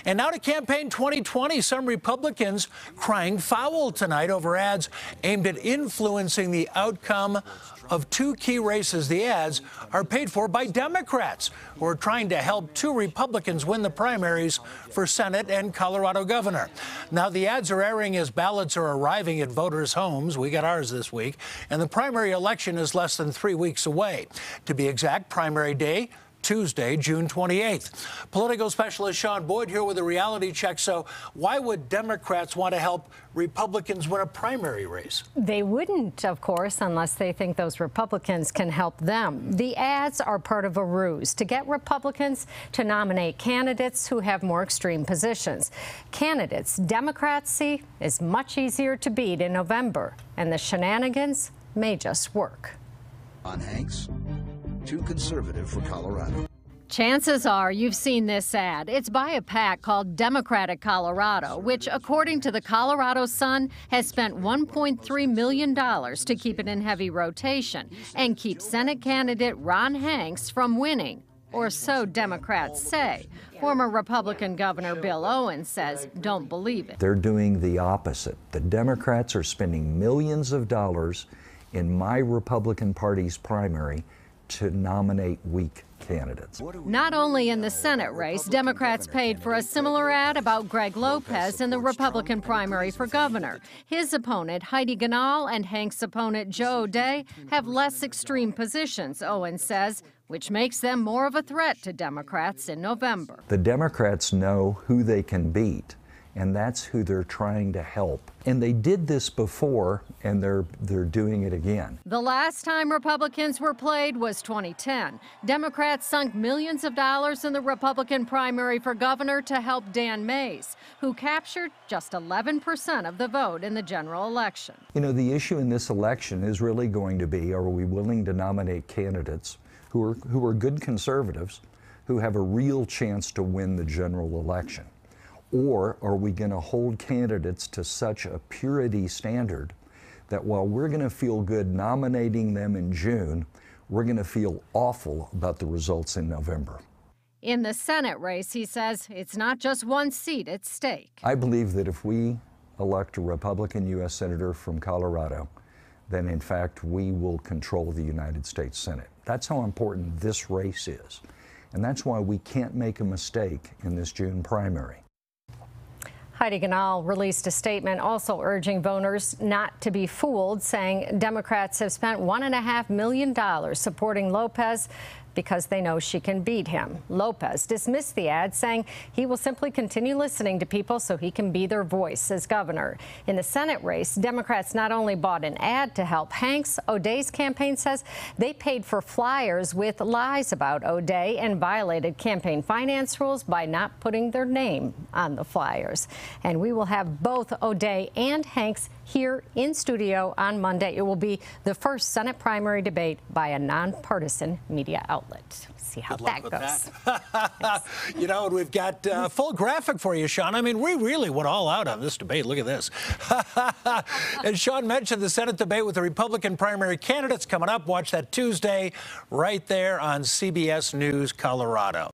And now to campaign 2020. Some Republicans crying foul tonight over ads aimed at influencing the outcome of two key races. The ads are paid for by Democrats who are trying to help two Republicans win the primaries for Senate and Colorado governor. Now, the ads are airing as ballots are arriving at voters' homes. We got ours this week. And the primary election is less than 3 weeks away. To be exact, primary day, Tuesday, June 28th. Political specialist Sean Boyd here with a reality check. So why would Democrats want to help Republicans win a primary race? They wouldn't, of course, unless they think those Republicans can help them. The ads are part of a ruse to get Republicans to nominate candidates who have more extreme positions. Candidates Democrats see is much easier to beat in November, and the shenanigans may just work. On Hanks, too conservative for Colorado. Chances are you've seen this ad. It's by a PAC called Democratic Colorado, which, according to the Colorado Sun, has spent $1.3 million to keep it in heavy rotation and keep Senate candidate Ron Hanks from winning. Or so Democrats say. Former Republican Governor Bill Owens says, don't believe it. They're doing the opposite. The Democrats are spending millions of dollars in my Republican Party's primary to nominate weak candidates. Not only in the Senate race, Democrats paid for a similar ad about Greg Lopez in the Republican primary for governor. His opponent, Heidi Ganahl, and Hank's opponent, Joe O'Dea, have less extreme positions, Owens says, which makes them more of a threat to Democrats in November. The Democrats know who they can beat, and that's who they're trying to help. And they did this before, and they're doing it again. The last time Republicans were played was 2010. Democrats sunk millions of dollars in the Republican primary for governor to help Dan Mays, who captured just 11% of the vote in the general election. You know, the issue in this election is really going to be, are we willing to nominate candidates who are good conservatives, who have a real chance to win the general election? Or are we going to hold candidates to such a purity standard that while we're going to feel good nominating them in June, we're going to feel awful about the results in November? In the Senate race, he says, it's not just one seat at stake. I believe that if we elect a Republican U.S. Senator from Colorado, then in fact we will control the United States Senate. That's how important this race is. And that's why we can't make a mistake in this June primary. Heidi Ganahl released a statement also urging voters not to be fooled, saying Democrats have spent $1.5 million supporting Lopez because they know she can beat him. Lopez dismissed the ad, saying he will simply continue listening to people so he can be their voice as governor. In the Senate race, Democrats not only bought an ad to help Hanks, O'Dea's campaign says they paid for flyers with lies about O'Dea and violated campaign finance rules by not putting their name on the flyers. And we will have both O'Dea and Hanks here in studio on Monday. It will be the first Senate primary debate by a nonpartisan media outlet. See how that goes. Yes. You know, we've got a full graphic for you, Sean. I mean, we really went all out on this debate. Look at this. As Sean mentioned, the Senate debate with the Republican primary candidates coming up. Watch that Tuesday right there on CBS News Colorado.